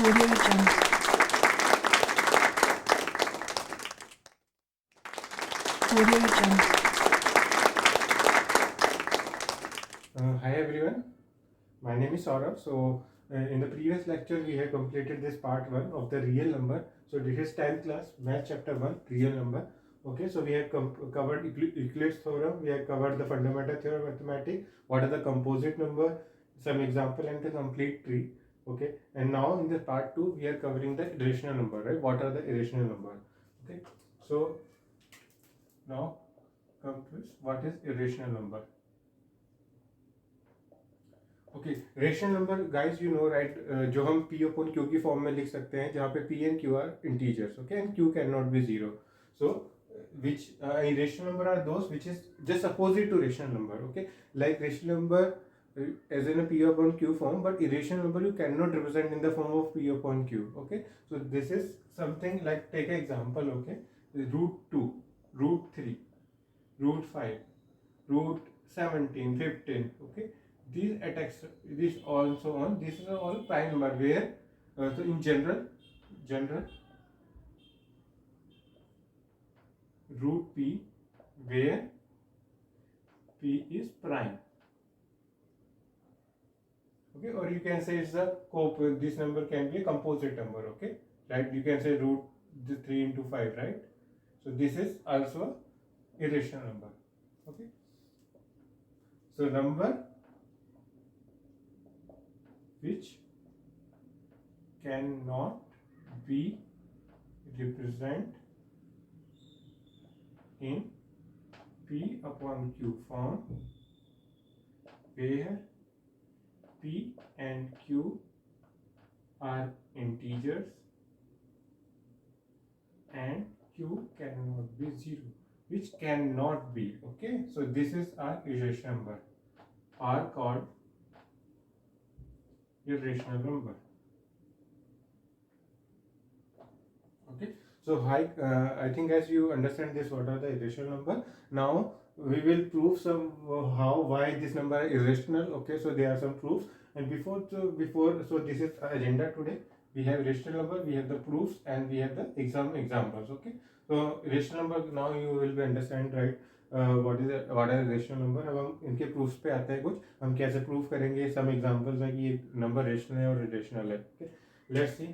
Audio Jungle. Audio Jungle. Hi everyone, my name is Saurabh. So in the previous lecture we have completed this part 1 of the real number. So this is 10th class math chapter 1 real number. Okay, so we have covered Euclid's theorem, we have covered the fundamental theorem of mathematics, what are the composite number, some example and the complete tree. Okay, and now in the part 2 we are covering the irrational number, right? What are the irrational number? Okay, so now come to what is irrational number. Okay rational number guys you know right जो हम p upon q की form में लिख सकते हैं जहाँ पे p and q are integers okay and q can not be zero so which irrational number are those which is just opposite to rational number okay like rational number as in a p upon q form but irrational number you cannot represent in the form of p upon q okay so this is something like take an example okay root 2 root 3 root 5 root 17 15 okay these attacks this also on this is all prime number where so in general root p where p is prime okay or you can say it's a this number can be a composite number okay right you can say root 3 into 5 right so this is also a irrational number okay so number which cannot be represented in p upon q form where p and q are integers and q cannot be zero which cannot be okay so this is our irrational number are called irrational number okay so I think as you understand this what are the irrational number now we will prove some how why this number is irrational okay so there are some proofs and before so this is our agenda today we have irrational number we have the proofs and we have the examples okay so irrational number now you will be understand right what are rational number अब हम इनके proofs पे आते हैं कुछ हम कैसे proof करेंगे सम एग्जांपल्स है कि ये नंबर रेशनल है और इरेशनल है okay let's see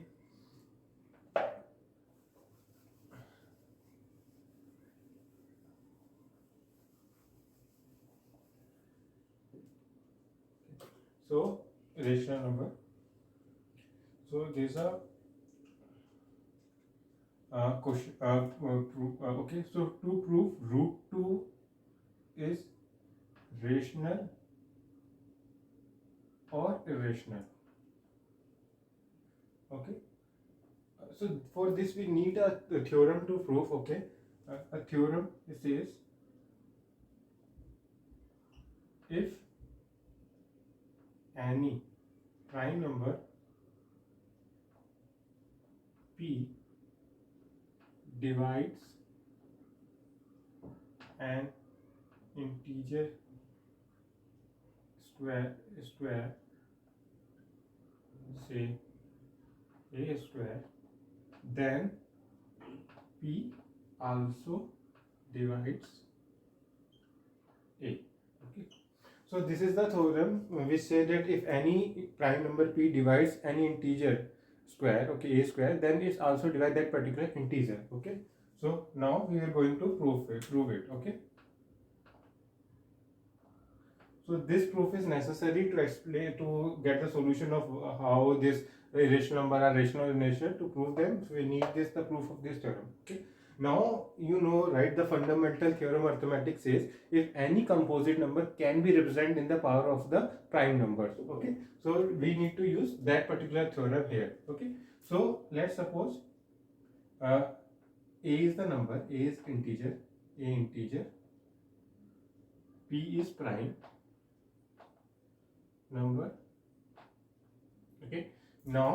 so rational number so these are question okay so to prove root 2 is rational or irrational okay so for this we need a theorem to prove okay a theorem says if any prime number p divides an integer square say a square then p also divides a okay so this is the theorem which say that if any prime number p divides any integer square okay a square then it also divide that particular integer okay so now we are going to prove it okay so this proof is necessary to explain to get the solution of how this irrational number are rational in nature to prove them so we need this the proof of this theorem okay now you know right the fundamental theorem of arithmetic says if any composite number can be represented in the power of the prime numbers okay so we need to use that particular theorem here okay so let's suppose a is the number a is integer p is prime number okay now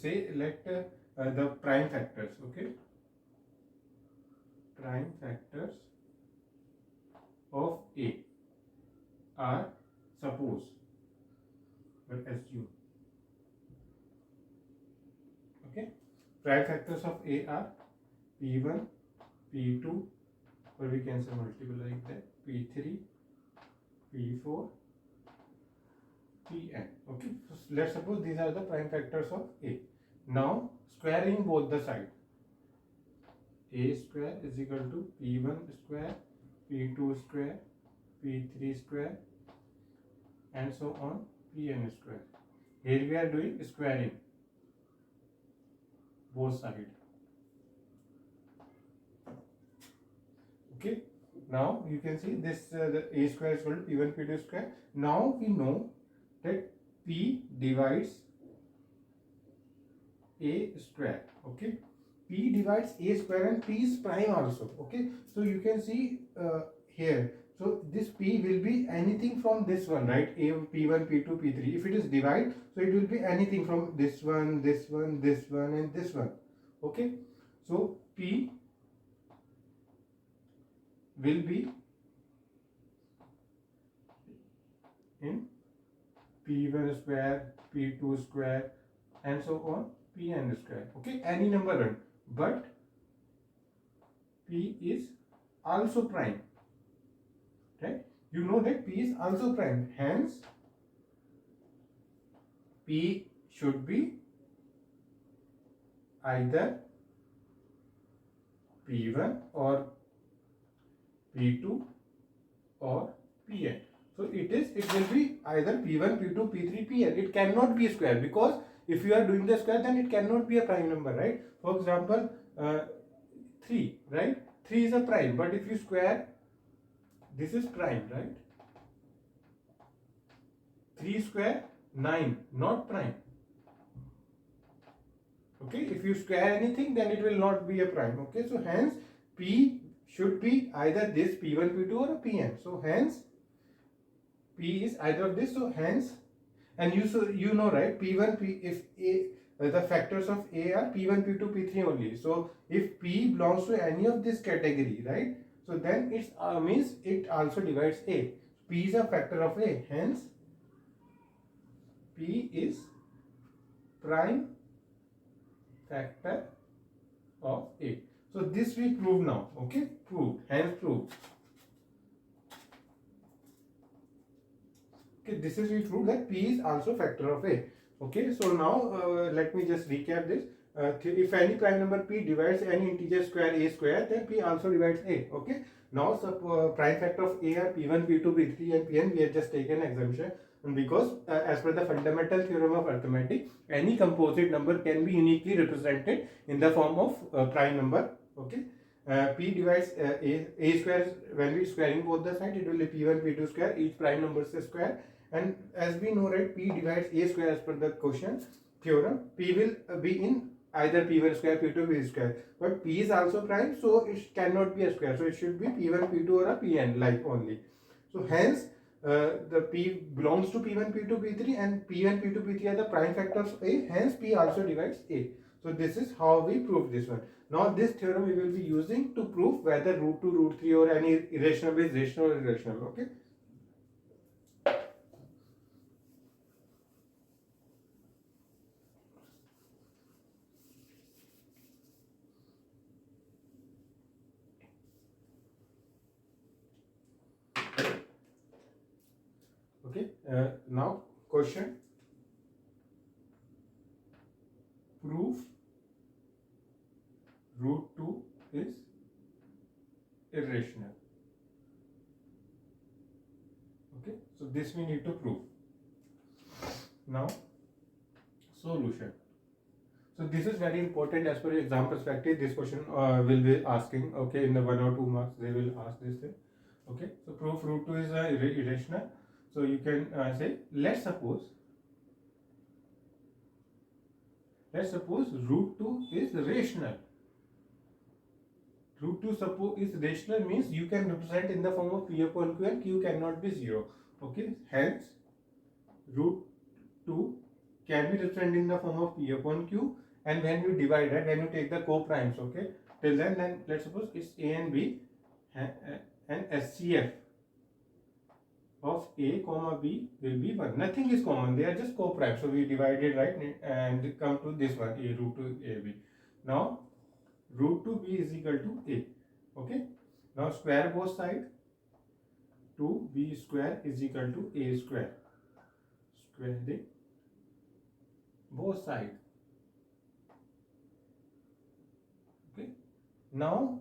say let the prime factors okay prime factors of a are suppose but assume prime factors of A are P1, P2, or we can say multiple like that, P3, P4, Pn. Okay, so let's suppose these are the prime factors of A. Now squaring both the sides. A square is equal to P1 square, P2 square, P3 square, and so on, Pn square. Here we are doing squaring both sides. Okay, now you can see this the A square is equal to P1 P2 square. Now we know that P divides A square. Okay, P divides A square and P is prime also. Okay, so you can see here. So this P will be anything from this one, right? A, P1, P2, P3. If it is divide, so it will be anything from this one, this one, this one, and this one. Okay, so P will be in P1 square, P2 square, and so on, Pn square. Okay, any number run, but P is also prime, right? You know that P is also prime, hence P should be either P1 or P2 or Pn. So it will be either P1, P2, P3, Pn. It cannot be square, because if you are doing the square, then it cannot be a prime number, right? For example, 3, right? 3 is a prime, but if you square, this is prime, right? 3 square, 9, not prime. Okay, if you square anything, then it will not be a prime. Okay, so hence P should be either this P1, P2 or a Pn. So hence P is either of this. So hence, and you know, right? P1, P, if A, the factors of A are P1, P2, P3 only. So if P belongs to any of this category, right? So then it means it also divides A. P is a factor of A. Hence P is prime factor of A. So this we prove now. Okay, proved. Hence proved. Okay, this is we prove that P is also factor of A. Okay, so now let me just recap this. If any prime number P divides any integer square A square, then P also divides A. Okay, now prime factor of A are P1, P2, P3 and Pn. We have just taken exemption, and because as per the fundamental theorem of arithmetic, any composite number can be uniquely represented in the form of prime number. Okay, P divides A square. When we squaring both the sides, it will be P1, P2 square. Each prime number is square. And as we know, right, P divides A square as per the quotient theorem. P will be in either P1 square, P2, P square. But P is also prime, so it cannot be a square. So it should be P1, P2 or a Pn like only. So hence the P belongs to P1, P2, P3, and P1, P2, P3 are the prime factors of A. Hence P also divides A. So this is how we prove this one. Now this theorem we will be using to prove whether root 2, root 3 or any irrational is rational or irrational. Okay. Okay, now question. Proof root 2 is irrational. Okay, so this we need to prove. Now solution. So this is very important as per exam perspective. This question will be asking. Okay, in the 1 or 2 marks they will ask this thing. Okay, so proof root 2 is irrational. So you can say, let's suppose root 2 is rational. Root 2 is rational means you can represent in the form of P upon Q, and Q cannot be 0. Okay, hence root 2 can be represented in the form of P upon Q, and when you divide, right, when you take the co-primes, okay, till then let's suppose it's A and B, and SCF of A comma B will be 1. Nothing is common, they are just co-prime. So we divided, right, and come to this one, A root 2 AB. Now root 2b is equal to a. Okay, now square both side. 2b square is equal to a square. Squaring both side. Okay, now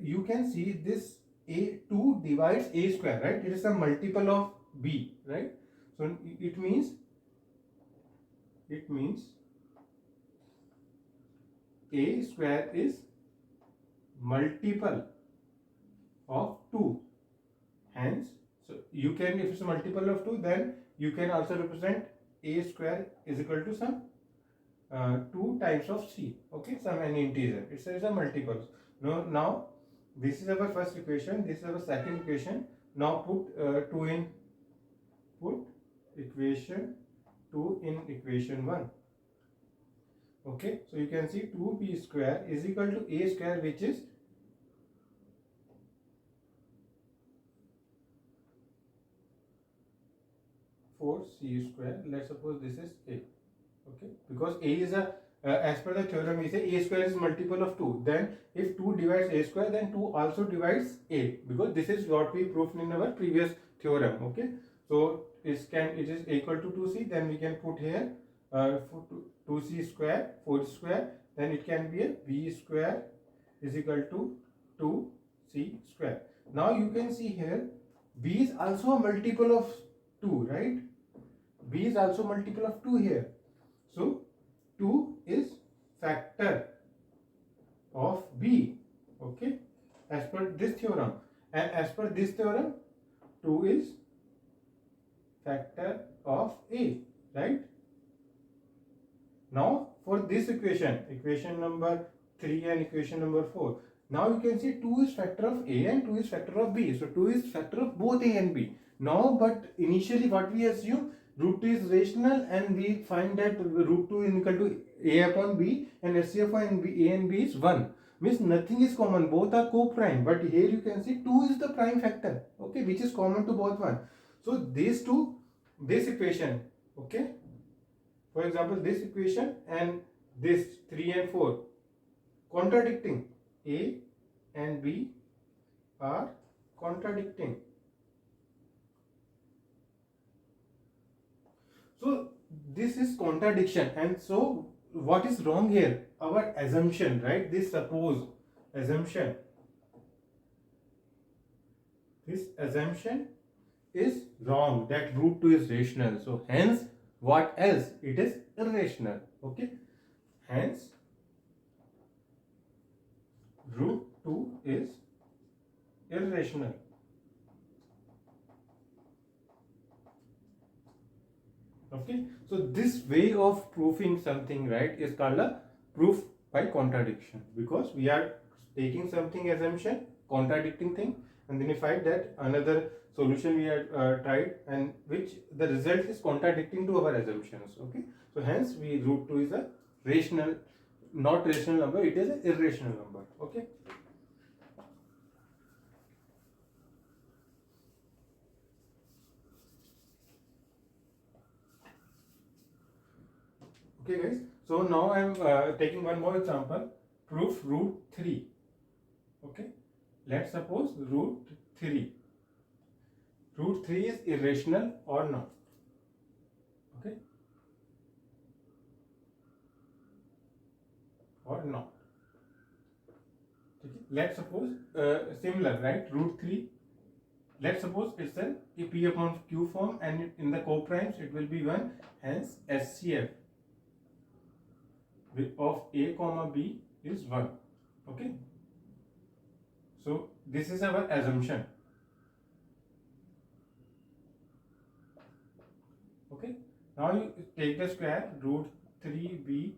you can see this a2 divides a square, right? It is a multiple of b, right? So it means a square is multiple of 2. Hence, so you can, if it's a multiple of 2, then you can also represent a square is equal to some 2 times of c. Okay, some any integer. It says a multiple. Now this is our first equation. This is our second equation. Now put equation 2 in equation 1. Okay, so you can see 2b square is equal to a square, which is 4c square. Let's suppose this is a. Okay, because a is a as per the theorem, we say a square is multiple of 2. Then if 2 divides a square, then 2 also divides a, because this is what we proved in our previous theorem. Okay, so it is equal to 2c. Then we can put here 2c square, 4 square. Then it can be a b square is equal to 2c square. Now you can see here b is also a multiple of 2, right? B is also multiple of 2 here. So 2 is factor of b. Okay, as per this theorem. And as per this theorem, 2 is factor of a, right? Now for this equation number 3 and equation number 4, now you can see 2 is factor of a and 2 is factor of b. So 2 is factor of both a and b. Now, but initially what we assume, root 2 is rational, and we find that root 2 is equal to a upon b, and HCF of a and b is 1. Means nothing is common, both are co-prime. But here you can see 2 is the prime factor, okay, which is common to both 1. So these two, this equation, okay, for example, this equation and this 3 and 4 contradicting, a and b are contradicting. So this is contradiction, and so what is wrong here? Our assumption, right? This suppose assumption. This assumption is wrong, that root 2 is rational. So hence, what else? It is irrational. Okay. Hence, root 2 is irrational. Okay, so this way of proving something, right, is called a proof by contradiction, because we are taking something assumption, contradicting thing, and then we find that another solution we had tried, and which the result is contradicting to our assumptions. Okay, so hence root 2 is a rational, not rational number, it is an irrational number. Okay. Okay guys, so now I am taking one more example, proof root 3. Okay, let's suppose root 3 is irrational or not. Okay, or not. Okay. Let's suppose similar, right, root 3, let's suppose it's a P upon Q form, and in the coprimes it will be 1, hence HCF of a comma b is 1. Okay, so this is our assumption. Okay, now you take the square, root 3b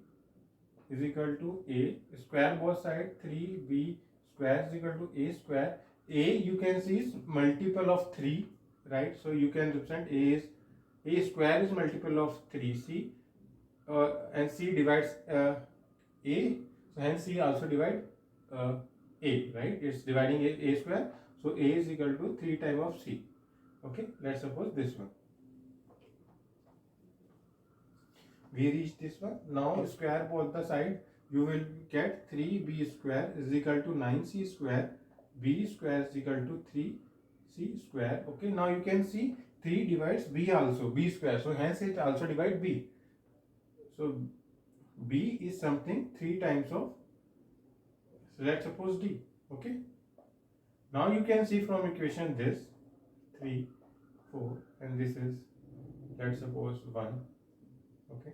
is equal to a, square both side, 3b square is equal to a square. A you can see is multiple of 3, right? So you can represent a square is multiple of 3c, and c divides a, so hence c also divide a, right? It's dividing a square, so a is equal to 3 times of c. Okay, let's suppose this one. We reach this one. Now square both the side, you will get 3b square is equal to 9c square, b square is equal to 3c square. Okay, now you can see 3 divides b also, b square, so hence it also divides b. So b is something 3 times of, so let's suppose d. Okay, now you can see from equation this 3, 4, and this is, let's suppose 1. Okay,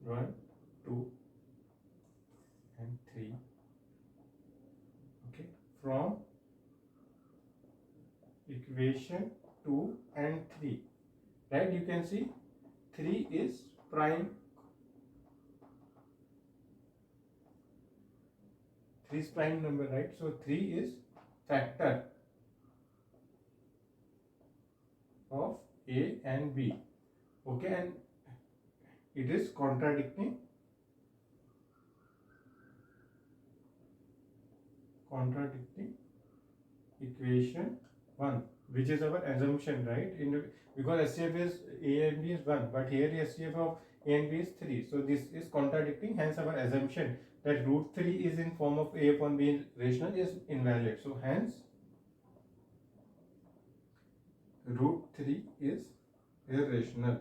1, 2 and 3. Okay, from equation 2 and 3, right, you can see 3 is prime, 3 is prime number, right? So 3 is factor of a and b. Okay, and it is contradicting equation 1, which is our assumption, right? Because SCF is a and b is 1, but here SCF of a and b is 3, so this is contradicting, hence our assumption that root 3 is in form of a upon b rational is invalid. So hence root 3 is irrational.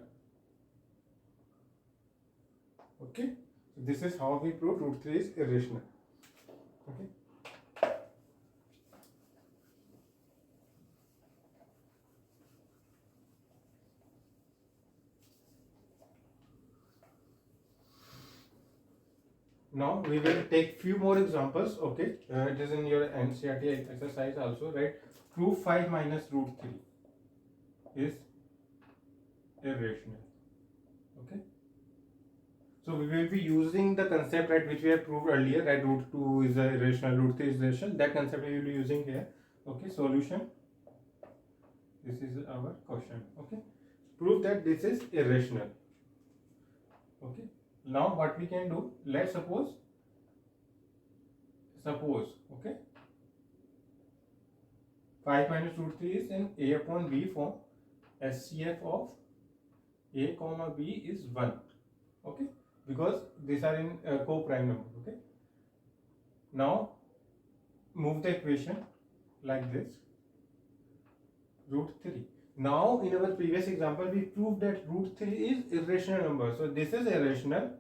Okay, so this is how we prove root 3 is irrational. Okay, now we will take few more examples. Okay, it is in your NCERT exercise also, right? Prove 5 minus root 3 is irrational. Okay, so we will be using the concept, right, which we have proved earlier, right? Root 2 is irrational, root 3 is irrational. That concept we will be using here. Okay, solution. This is our question. Okay, prove that this is irrational. Okay, now what we can do, let's suppose, okay, 5 minus root 3 is in a upon b form. SCF of a comma b is 1. Okay, because these are in co-prime number. Okay, now move the equation like this, root 3. Now in our previous example we proved that root 3 is irrational number, so this is irrational,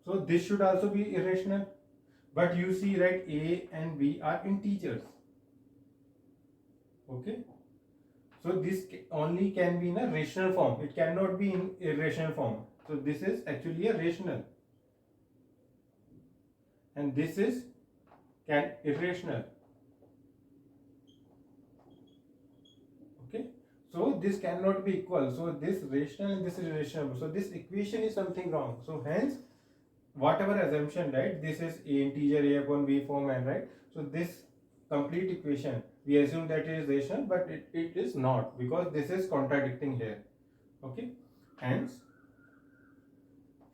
so this should also be irrational. But you see, right, a and b are integers. Okay, so this only can be in a rational form, it cannot be in irrational form. So this is actually a rational, and this is irrational. Okay, so this cannot be equal, so this rational and this is irrational, so this equation is something wrong. So hence whatever assumption, right, this is a integer a upon b form, and right, so this complete equation we assume that it is rational, but it is not, because this is contradicting here. Okay, hence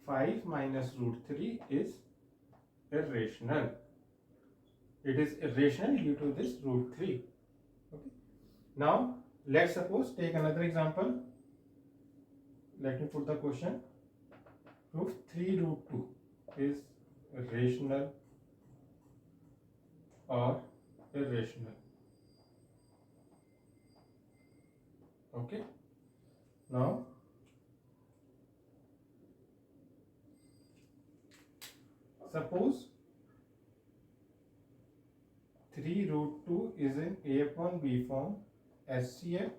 5 minus root 3 is irrational. It is irrational due to this root 3. Okay, now let's suppose take another example. Let me put the question. Prove 3 root 2 is rational or irrational. Okay, now suppose 3 root 2 is in a upon b form. SCF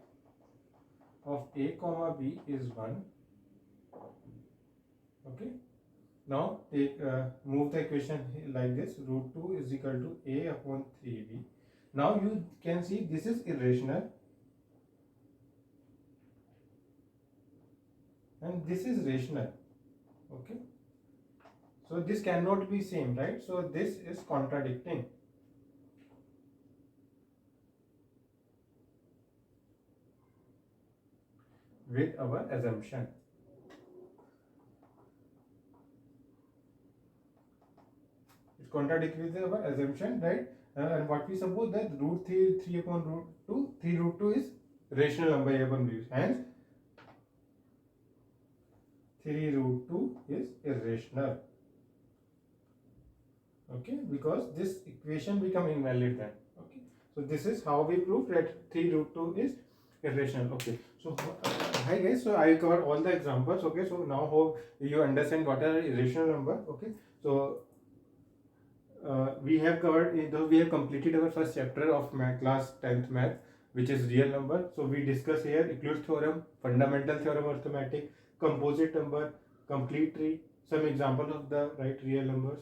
of a comma b is 1. Okay, now take move the equation like this, root 2 is equal to a upon 3b. Now you can see this is irrational and this is rational. Okay, so this cannot be same, right? So this is contradicting. With our assumption. It's contradictory with our assumption, right? And what we suppose that root 3 upon root 2, 3 root 2 is rational number a upon b. Hence 3 root 2 is irrational. Okay, because this equation become invalid then. Okay, so this is how we prove that 3 root 2 is irrational. Okay, so hi guys, so I cover all the examples. Okay, so now hope you understand what are irrational number. Okay, so we have covered, though we have completed our first chapter of math class 10th math, which is real number. So we discuss here Euclid's theorem, fundamental theorem of arithmetic, composite number, complete tree, some example of the right real numbers,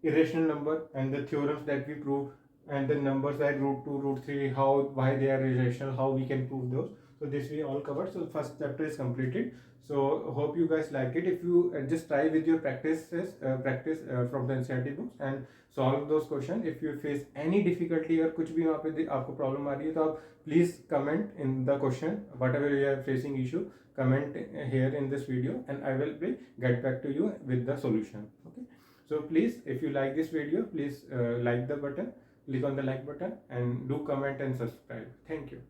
irrational number, and the theorems that we prove, and the numbers like root 2, root 3, how, why they are irrational, how we can prove those. So this we all covered. So first chapter is completed. So hope you guys like it. If you just try with your practices, from the NCERT books and solve those questions. If you face any difficulty or कुछ भी वहाँ पे आपको problem आ रही है तो आप please comment in the question whatever you are facing issue. Comment here in this video and I will be get back to you with the solution. Okay. So please, if you like this video, please like the button, click on the like button and do comment and subscribe. Thank you.